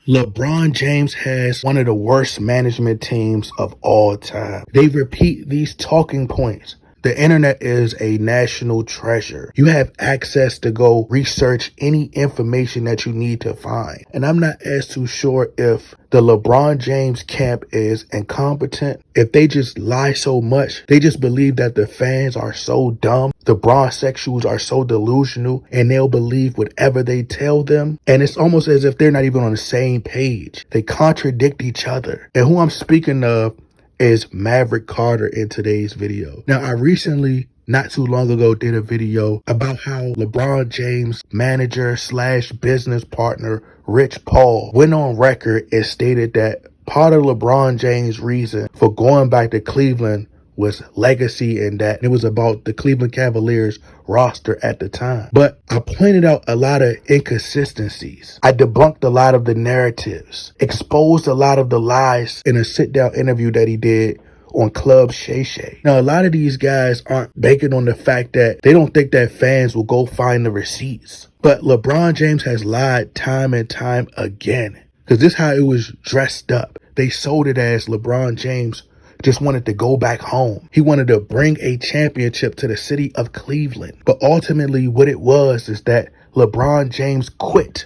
LeBron James has one of the worst management teams of all time. They repeat these talking points. The internet is a national treasure. You have access to go research any information that you need to find. And I'm not as too sure if the LeBron James camp is incompetent, if they just lie so much. They just believe that the fans are so dumb. The bronsexuals are so delusional and they'll believe whatever they tell them. And it's almost as if they're not even on the same page. They contradict each other. And who I'm speaking of is Maverick Carter in today's video. Now, I recently, not too long ago, did a video about how LeBron James' manager slash business partner, Rich Paul, went on record and stated that part of LeBron James' reason for going back to Cleveland was legacy, and that it was about the Cleveland Cavaliers roster at the time. But I pointed out a lot of inconsistencies. I debunked a lot of the narratives, exposed a lot of the lies in a sit-down interview that he did on Club Shay Shay. Now, a lot of these guys aren't banking on the fact that they don't think that fans will go find the receipts. But LeBron James has lied time and time again, because this is how it was dressed up. They sold it as LeBron James just wanted to go back home. He wanted to bring a championship to the city of Cleveland. But ultimately what it was is that LeBron James quit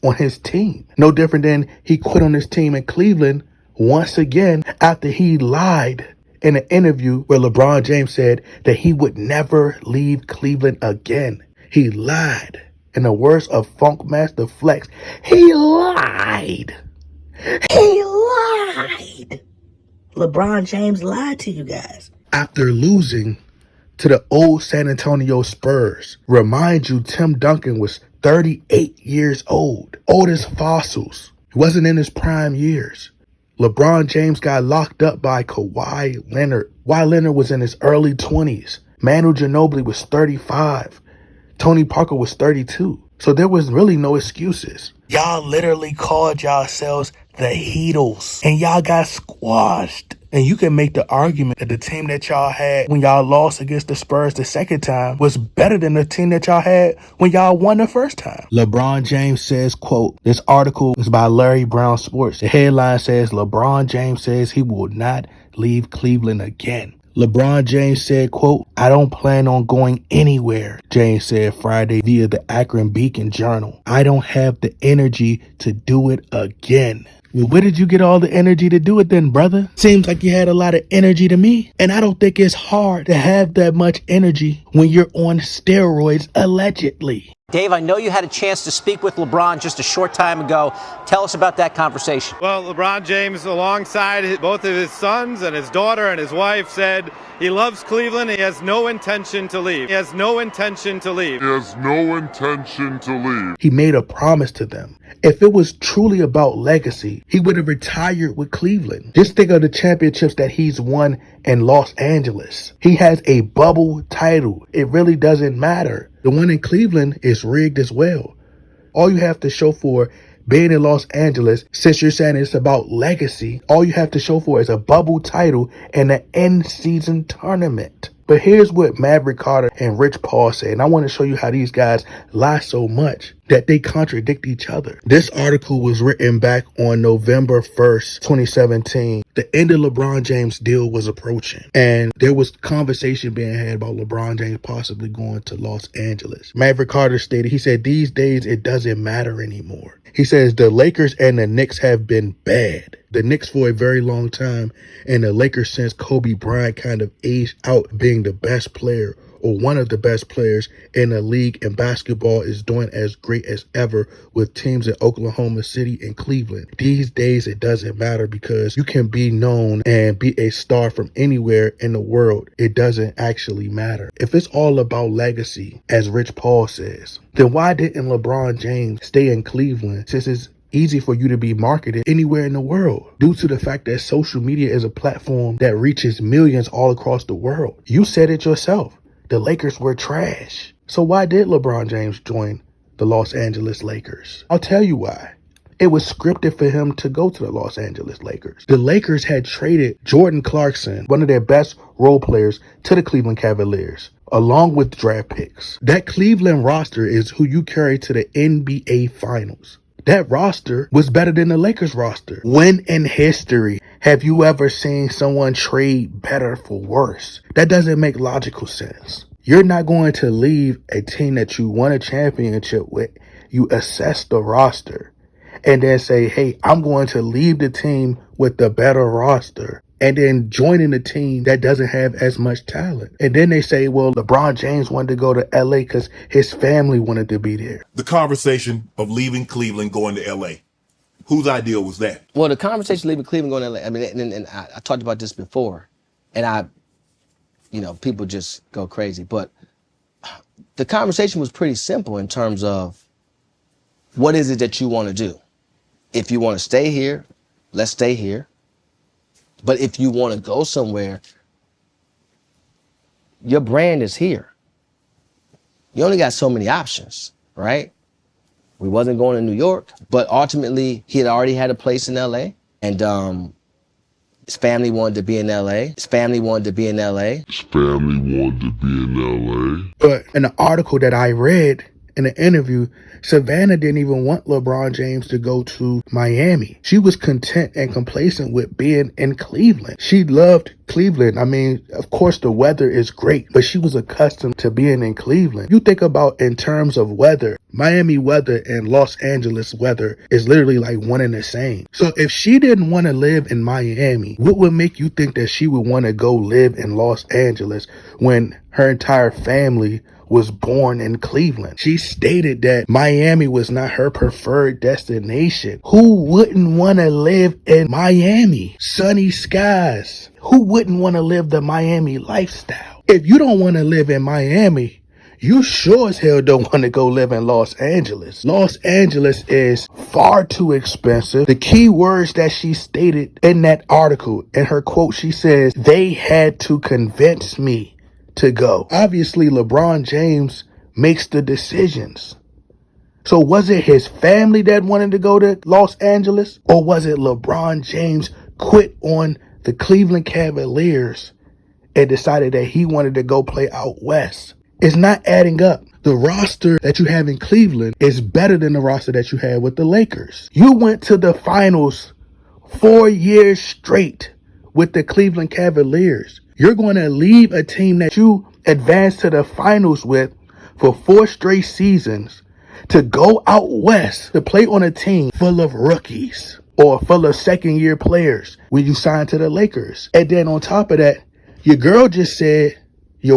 on his team. No different than he quit on his team in Cleveland once again after he lied in an interview where LeBron James said that he would never leave Cleveland again. He lied. In the words of Funk Master Flex, he lied. He lied. LeBron James lied to you guys. After losing to the old San Antonio Spurs, remind you, Tim Duncan was 38 years old as fossils. He wasn't in his prime years. LeBron James got locked up by Kawhi Leonard. Kawhi Leonard was in his early 20s. Manu Ginobili was 35. Tony Parker was 32. So there was really no excuses. Y'all literally called yourselves the Heatles, and y'all got squashed. And you can make the argument that the team that y'all had when y'all lost against the Spurs the second time was better than the team that y'all had when y'all won the first time. LeBron James says, quote, this article is by Larry Brown Sports. The headline says, LeBron James says he will not leave Cleveland again. LeBron James said, quote, I don't plan on going anywhere, James said Friday via the Akron Beacon Journal. I don't have the energy to do it again. Well, where did you get all the energy to do it then, brother? Seems like you had a lot of energy to me. And I don't think it's hard to have that much energy when you're on steroids, allegedly. Dave, I know you had a chance to speak with LeBron just a short time ago. Tell us about that conversation. Well, LeBron James, alongside both of his sons and his daughter and his wife, said he loves Cleveland. He has no intention to leave. He has no intention to leave. He has no intention to leave. He made a promise to them. If it was truly about legacy, he would have retired with Cleveland. Just think of the championships that he's won in Los Angeles. He has a bubble title. It really doesn't matter. The one in Cleveland is rigged as well. All you have to show for being in Los Angeles, since you're saying it's about legacy, all you have to show for is a bubble title and an end season tournament. But here's what Maverick Carter and Rich Paul said, and I want to show you how these guys lie so much that they contradict each other. This article was written back on November 1st, 2017. The end of LeBron James' deal was approaching, and there was conversation being had about LeBron James possibly going to Los Angeles. Maverick Carter stated, he said, these days it doesn't matter anymore. He says the Lakers and the Knicks have been bad. The Knicks for a very long time, and the Lakers since Kobe Bryant kind of aged out being the best player or one of the best players in the league, and basketball is doing as great as ever with teams in Oklahoma City and Cleveland. These days, it doesn't matter because you can be known and be a star from anywhere in the world. It doesn't actually matter. If it's all about legacy, as Rich Paul says, then why didn't LeBron James stay in Cleveland since it's easy for you to be marketed anywhere in the world due to the fact that social media is a platform that reaches millions all across the world? You said it yourself. The Lakers were trash. So why did LeBron James join the Los Angeles Lakers? I'll tell you why. It was scripted for him to go to the Los Angeles Lakers. The Lakers had traded Jordan Clarkson, one of their best role players, to the Cleveland Cavaliers, along with draft picks. That Cleveland roster is who you carry to the NBA Finals. That roster was better than the Lakers roster. When in history have you ever seen someone trade better for worse? That doesn't make logical sense. You're not going to leave a team that you won a championship with. You assess the roster and then say, hey, I'm going to leave the team with the better roster and then joining the team that doesn't have as much talent. And then they say, well, LeBron James wanted to go to LA because his family wanted to be there. The conversation of leaving Cleveland, going to LA. Whose idea was that? Well, the conversation leaving Cleveland, going to LA, I mean, and I talked about this before, and people just go crazy. But the conversation was pretty simple in terms of what is it that you want to do? If you want to stay here, let's stay here. But if you want to go somewhere, your brand is here. You only got so many options, right? We wasn't going to New York, but ultimately he had already had a place in LA, and his family wanted to be in LA. His family wanted to be in LA. His family wanted to be in LA. But in the article that I read in the interview, Savannah didn't even want LeBron James to go to Miami. She was content and complacent with being in Cleveland. She loved Cleveland. I mean, of course, the weather is great, but she was accustomed to being in Cleveland. You think about in terms of weather, Miami weather and Los Angeles weather is literally like one and the same. So if she didn't want to live in Miami, what would make you think that she would want to go live in Los Angeles when her entire family was born in Cleveland? She stated that Miami was not her preferred destination. Who wouldn't want to live in Miami? Sunny skies. Who wouldn't want to live the Miami lifestyle? If you don't want to live in Miami, you sure as hell don't want to go live in Los Angeles. Los Angeles is far too expensive. The key words that she stated in that article, in her quote, she says, they had to convince me to go. Obviously, LeBron James makes the decisions. So was it his family that wanted to go to Los Angeles? Or was it LeBron James quit on the Cleveland Cavaliers and decided that he wanted to go play out west? It's not adding up. The roster that you have in Cleveland is better than the roster that you had with the Lakers. You went to the finals 4 years straight with the Cleveland Cavaliers. You're going to leave a team that you advanced to the finals with for 4 straight seasons to go out west to play on a team full of rookies or full of second-year players when you signed to the Lakers. And then on top of that, your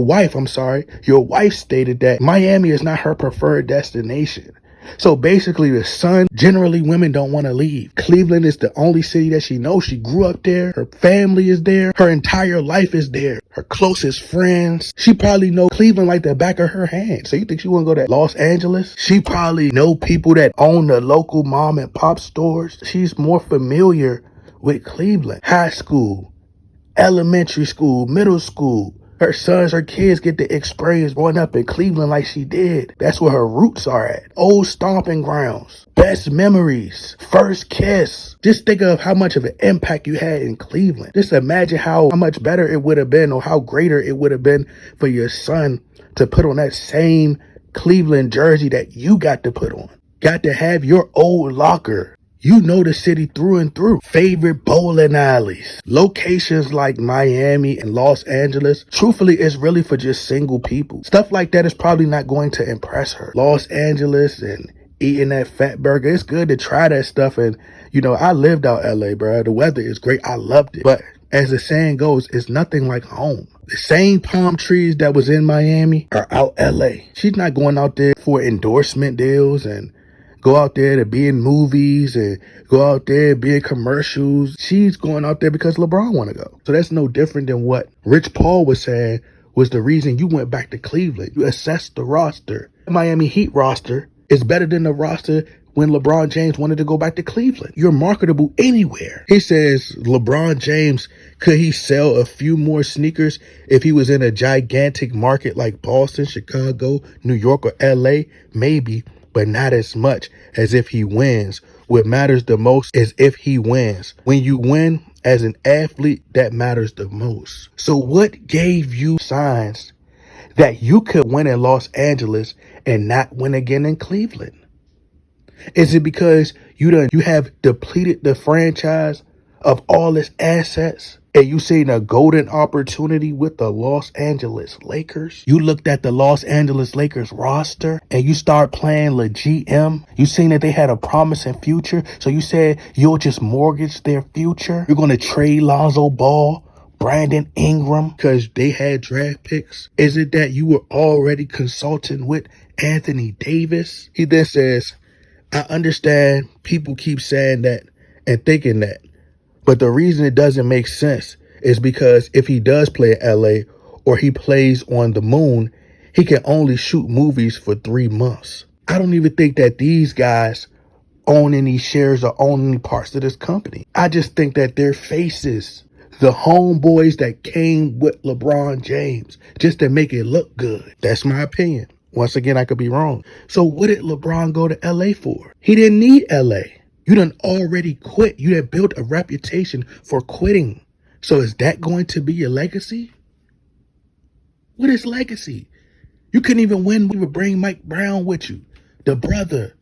wife stated that Miami is not her preferred destination. So basically, the son, generally women don't want to leave. Cleveland is the only city that she knows. She grew up there. Her family is there. Her entire life is there. Her closest friends. She probably know Cleveland like the back of her hand. So you think she want to go to Los Angeles? She probably know people that own the local mom and pop stores. She's more familiar with Cleveland. High school, elementary school, middle school. Her kids get the experience growing up in Cleveland like she did. That's where her roots are at. Old stomping grounds. Best memories. First kiss. Just think of how much of an impact you had in Cleveland. Just imagine how much better it would have been or how greater it would have been for your son to put on that same Cleveland jersey that you got to put on. Got to have your old locker. You know the city through and through. Favorite bowling alleys. Locations like Miami and Los Angeles, truthfully, it's really for just single people. Stuff like that is probably not going to impress her. Los Angeles and eating that fat burger, it's good to try that stuff. And, I lived out LA, bro. The weather is great. I loved it. But as the saying goes, it's nothing like home. The same palm trees that was in Miami are out LA. She's not going out there for endorsement deals and go out there to be in movies and go out there and be in commercials. She's going out there because LeBron want to go. So that's no different than what Rich Paul was saying was the reason you went back to Cleveland. You assessed the roster. The Miami Heat roster is better than the roster when LeBron James wanted to go back to Cleveland. You're marketable anywhere. He says LeBron James, could he sell a few more sneakers if he was in a gigantic market like Boston, Chicago, New York, or LA? Maybe, but not as much as if he wins. What matters the most is if he wins. When you win as an athlete, that matters the most. So what gave you signs that you could win in Los Angeles and not win again in Cleveland? Is it because you have depleted the franchise of all its assets and you seen a golden opportunity with the Los Angeles Lakers? You looked at the Los Angeles Lakers roster and you start playing the GM. You seen that they had a promising future, so you said you'll just mortgage their future. You're going to trade Lonzo Ball, Brandon Ingram, because they had draft picks. Is it that you were already consulting with Anthony Davis? He then says, I understand people keep saying that and thinking that, but the reason it doesn't make sense is because if he does play in LA or he plays on the moon, he can only shoot movies for 3 months. I don't even think that these guys own any shares or own any parts of this company. I just think that their faces, the homeboys that came with LeBron James just to make it look good. That's my opinion. Once again, I could be wrong. So what did LeBron go to LA for? He didn't need LA. You done already quit. You had built a reputation for quitting. So is that going to be your legacy? What is legacy? You couldn't even win. We would bring Mike Brown with you, the brother.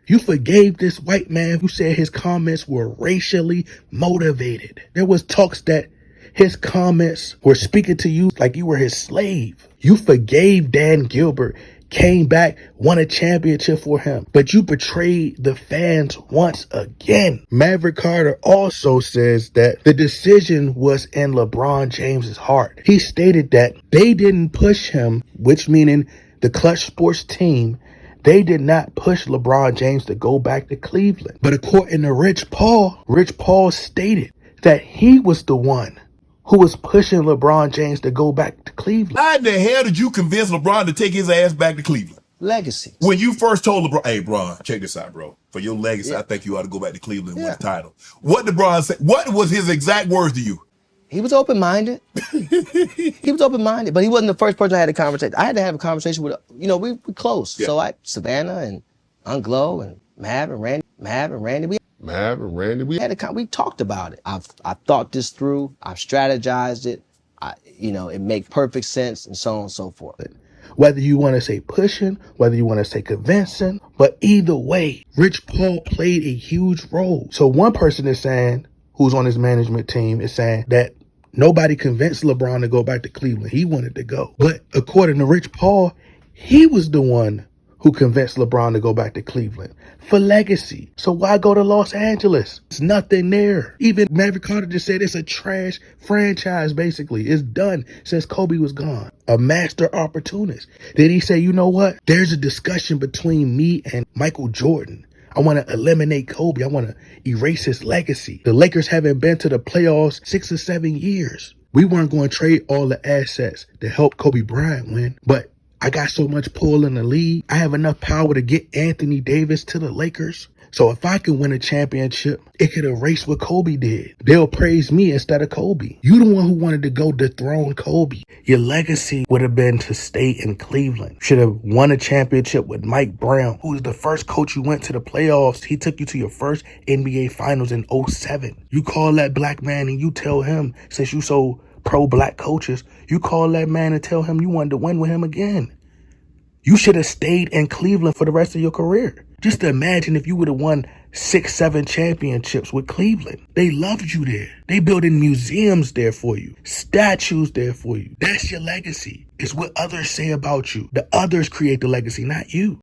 You forgave this white man who said his comments were racially motivated. There was talks that his comments were speaking to you like you were his slave. You forgave Dan Gilbert, came back, won a championship for him, but you betrayed the fans once again. Maverick Carter also says that the decision was in LeBron James's heart. He stated that they didn't push him, which meaning the Clutch Sports team, they did not push LeBron James to go back to Cleveland. But according to Rich Paul stated that he was the one who was pushing LeBron James to go back to Cleveland. How in the hell did you convince LeBron to take his ass back to Cleveland? Legacy. When you first told LeBron, hey, Bron, check this out, bro. For your legacy, I think you ought to go back to Cleveland and win the title. What did LeBron say? What was his exact words to you? He was open-minded. He was open-minded, but he wasn't the first person I had a conversation. I had to have a conversation with, we close. Yeah. So Savannah and Unglow and Mav and Randy, we talked about it. I've thought this through. I've strategized it. It makes perfect sense, and so on and so forth. Whether you want to say pushing, whether you want to say convincing, but either way, Rich Paul played a huge role. So one person is saying, who's on his management team, is saying that nobody convinced LeBron to go back to Cleveland. He wanted to go. But according to Rich Paul, he was the one who convinced LeBron to go back to Cleveland for legacy. So why go to Los Angeles? It's nothing there. Even Maverick Carter just said it's a trash franchise, basically. It's done since Kobe was gone. A master opportunist. Then he said, you know what? There's a discussion between me and Michael Jordan. I want to eliminate Kobe. I want to erase his legacy. The Lakers haven't been to the playoffs 6 or 7 years. We weren't going to trade all the assets to help Kobe Bryant win, but I got so much pull in the league. I have enough power to get Anthony Davis to the Lakers. So if I can win a championship, it could erase what Kobe did. They'll praise me instead of Kobe. You the one who wanted to go dethrone Kobe. Your legacy would have been to stay in Cleveland. Should have won a championship with Mike Brown, who was the first coach you went to the playoffs. He took you to your first NBA Finals in 2007. You call that black man and you tell him, since you so pro-black coaches, you call that man and tell him you wanted to win with him again. You should have stayed in Cleveland for the rest of your career. Just imagine if you would have won 6, 7 championships with Cleveland. They loved you there. They building museums there for you, statues there for you. That's your legacy. It's what others say about you. The others create the legacy, not you.